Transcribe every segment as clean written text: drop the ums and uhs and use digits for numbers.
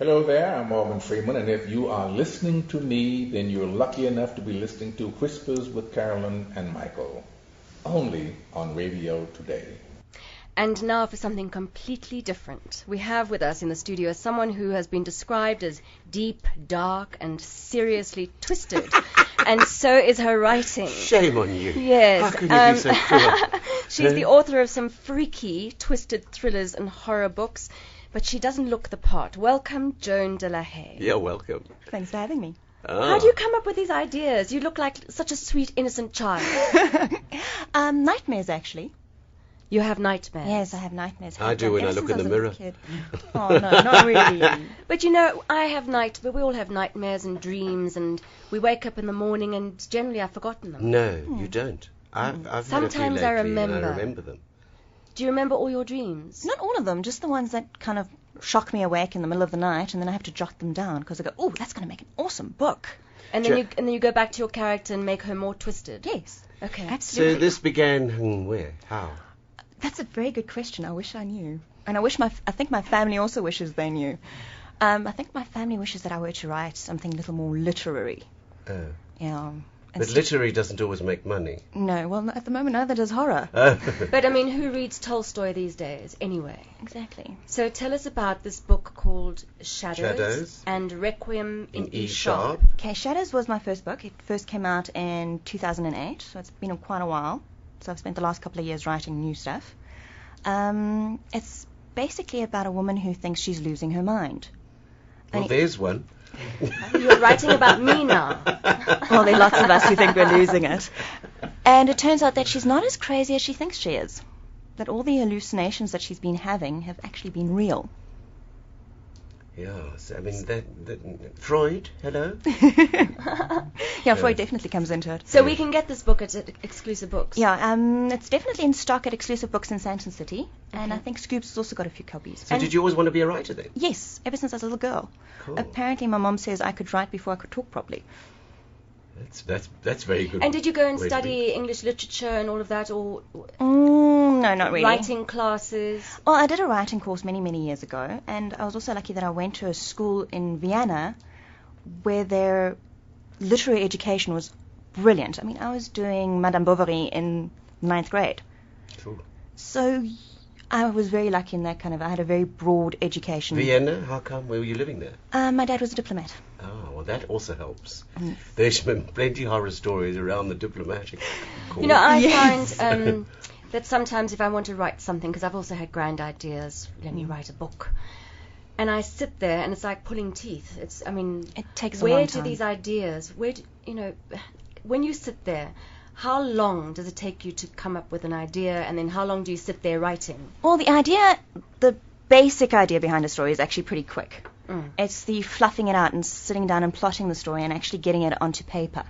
Hello there, I'm Morgan Freeman, and if you are listening to me, then you're lucky enough to be listening to Whispers with Carolyn and Michael, only on Radio Today. And now for something completely different. We have with us in the studio someone who has been described as deep, dark, and seriously twisted. And so is her writing. Shame on you. Yes. How can you be so cruel? She's the author of some freaky, twisted thrillers and horror books, but she doesn't look the part. Welcome, Joan de la Haye. Yeah, welcome. Thanks for having me. How do you come up with these ideas? You look like such a sweet, innocent child. Nightmares, actually. You have nightmares? Yes, I have nightmares. I do when I look in the mirror. Oh, no, not really. But you know, but we all have nightmares and dreams, and we wake up in the morning and generally I've forgotten them. No, you don't. I've had Sometimes a few I lately remember. And I remember them. Do you remember all your dreams? Not all of them, just the ones that kind of shock me awake in the middle of the night, and then I have to jot them down because I go, oh, that's going to make an awesome book. And then you go back to your character and make her more twisted. Yes. Okay. Absolutely. So this began where? How? That's a very good question. I wish I knew. And I think my family also wishes they knew. I think my family wishes that I were to write something a little more literary. Oh. Yeah. But literary doesn't always make money. No, well, at the moment, neither does horror. But, I mean, who reads Tolstoy these days, anyway? Exactly. So tell us about this book called Shadows. and Requiem in E sharp. Okay, Shadows was my first book. It first came out in 2008, so it's been quite a while. So I've spent the last couple of years writing new stuff. It's basically about a woman who thinks she's losing her mind. Well, there's one. You're writing about me now. Well, there are lots of us who think we're losing it. And it turns out that she's not as crazy as she thinks she is. That all the hallucinations that she's been having have actually been real. Yes, I mean, that Freud, hello? Yeah, Freud definitely comes into it. So we can get this book at Exclusive Books? Yeah, it's definitely in stock at Exclusive Books in Santon City, and I think Scoops has also got a few copies. So did you always want to be a writer then? Yes, ever since I was a little girl. Cool. Apparently my mom says I could write before I could talk properly. That's very good. And did you go and study English literature and all of that, or no, not really. Writing classes? Well, I did a writing course many, many years ago, and I was also lucky that I went to a school in Vienna where their literary education was brilliant. I mean, I was doing Madame Bovary in 9th grade. Cool. So I was very lucky in that I had a very broad education. Vienna? How come? Where were you living there? My dad was a diplomat. Oh, well, that also helps. There's been plenty horror stories around the diplomatic corps. You know, I find that sometimes if I want to write something, because I've also had grand ideas, let me write a book, and I sit there and it's like pulling teeth. It takes a long time. Where do these ideas, when you sit there, how long does it take you to come up with an idea, and then how long do you sit there writing? Well, the basic idea behind a story is actually pretty quick. It's the fluffing it out and sitting down and plotting the story and actually getting it onto paper.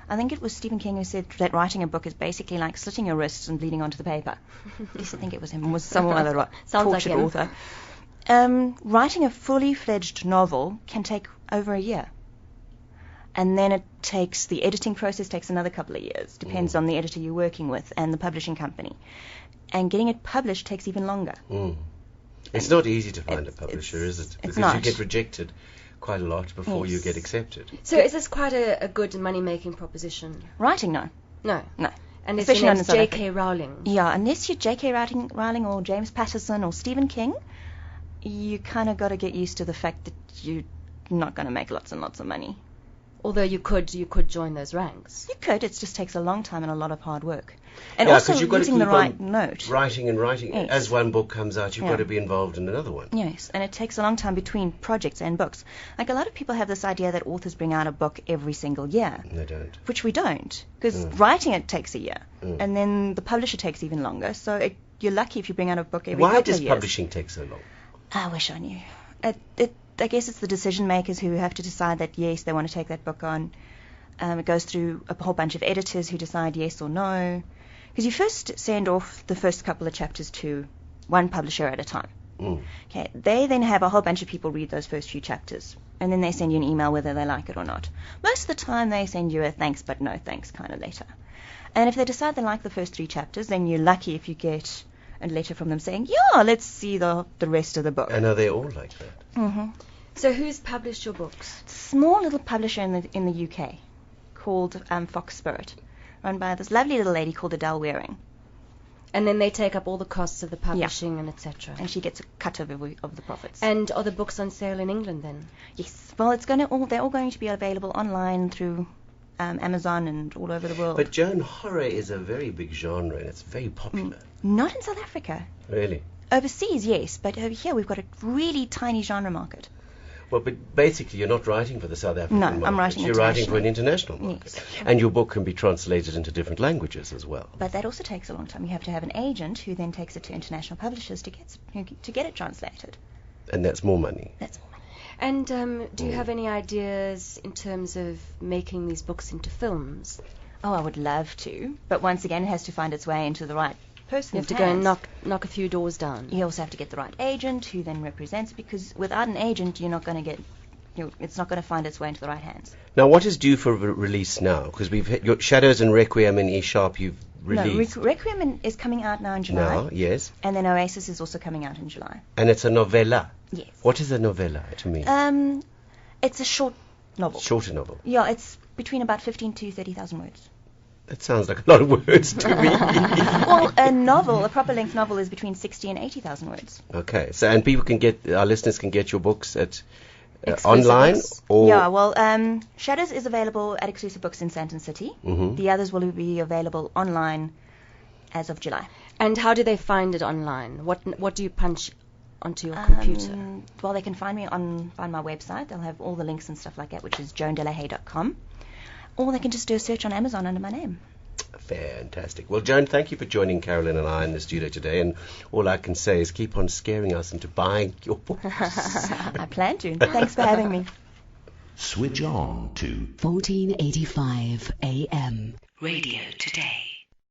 I think it was Stephen King who said that writing a book is basically like slitting your wrists and bleeding onto the paper. At least I think it was him. It was some other tortured author. Writing a fully fledged novel can take over a year. And then the editing process takes another couple of years. Depends on the editor you're working with and the publishing company. And getting it published takes even longer. It's not easy to find a publisher, is it? Because not. you get rejected quite a lot before you get accepted. So is this quite a good money-making proposition? Writing, no. No. And especially it's J.K. Rowling. Yeah, unless you're J.K. Rowling or James Patterson or Stephen King, you kind of got to get used to the fact that you're not going to make lots and lots of money. Although you could join those ranks. You could. It just takes a long time and a lot of hard work. And Yeah, also because you've got to using keep the right on note. writing. Yes. As one book comes out, you've got to be involved in another one. Yes, and it takes a long time between projects and books. Like a lot of people have this idea that authors bring out a book every single year. They don't. Which we don't, because writing it takes a year, and then the publisher takes even longer. So you're lucky if you bring out a book every couple of years. Why does publishing take so long? I wish I knew. I guess it's the decision makers who have to decide that yes, they want to take that book on. It goes through a whole bunch of editors who decide yes or no. Because you first send off the first couple of chapters to one publisher at a time. Okay, they then have a whole bunch of people read those first few chapters, and then they send you an email whether they like it or not. Most of the time they send you a thanks but no thanks kind of letter. And if they decide they like the first 3 chapters, then you're lucky if you get a letter from them saying, yeah, let's see the rest of the book. And are they all like that? Mm-hmm. So who's published your books? Small little publisher in the UK called Fox Spirit, run by this lovely little lady called Adele Waring. And then they take up all the costs of the publishing and etc. And she gets a cut of the profits. And are the books on sale in England then? Yes. Well, they're all going to be available online through Amazon and all over the world. But Joan, horror is a very big genre and it's very popular. Not in South Africa. Really? Overseas, yes, but over here we've got a really tiny genre market. Well, but basically you're not writing for the South African market. No, I'm writing You're writing for an international market. Yes. And your book can be translated into different languages as well. But that also takes a long time. You have to have an agent who then takes it to international publishers to get it translated. And that's more money. That's all. And do you have any ideas in terms of making these books into films? Oh, I would love to, but once again it has to find its way into the right person's You have to hands. go and knock a few doors down. You also have to get the right agent who then represents, because without an agent you're not going to get, it's not going to find its way into the right hands. Now, what is due for release now? Because we've hit your Shadows and Requiem in E-sharp you've released. No, Requiem is coming out now in July. Now, yes. And then Oasis is also coming out in July. And it's a novella. Yes. What is a novella to me? It's a short novel. Shorter novel. Yeah, it's between about 15 to 30,000 words. That sounds like a lot of words to me. Well, a proper length novel is between 60 and 80,000 words. Okay. So, and our listeners can get your books at Exclusive online books. or... Yeah, well, Shadows is available at Exclusive Books in Sandton City. Mhm. The others will be available online as of July. And how do they find it online? What do you punch onto your computer? Well, they can find me on my website. They'll have all the links and stuff like that, which is joandelahaye.com. Or they can just do a search on Amazon under my name. Fantastic. Well, Joan, thank you for joining Carolyn and I in the studio today. And all I can say is keep on scaring us into buying your books. I plan to. Thanks for having me. Switch on to 1485 AM. Radio Today.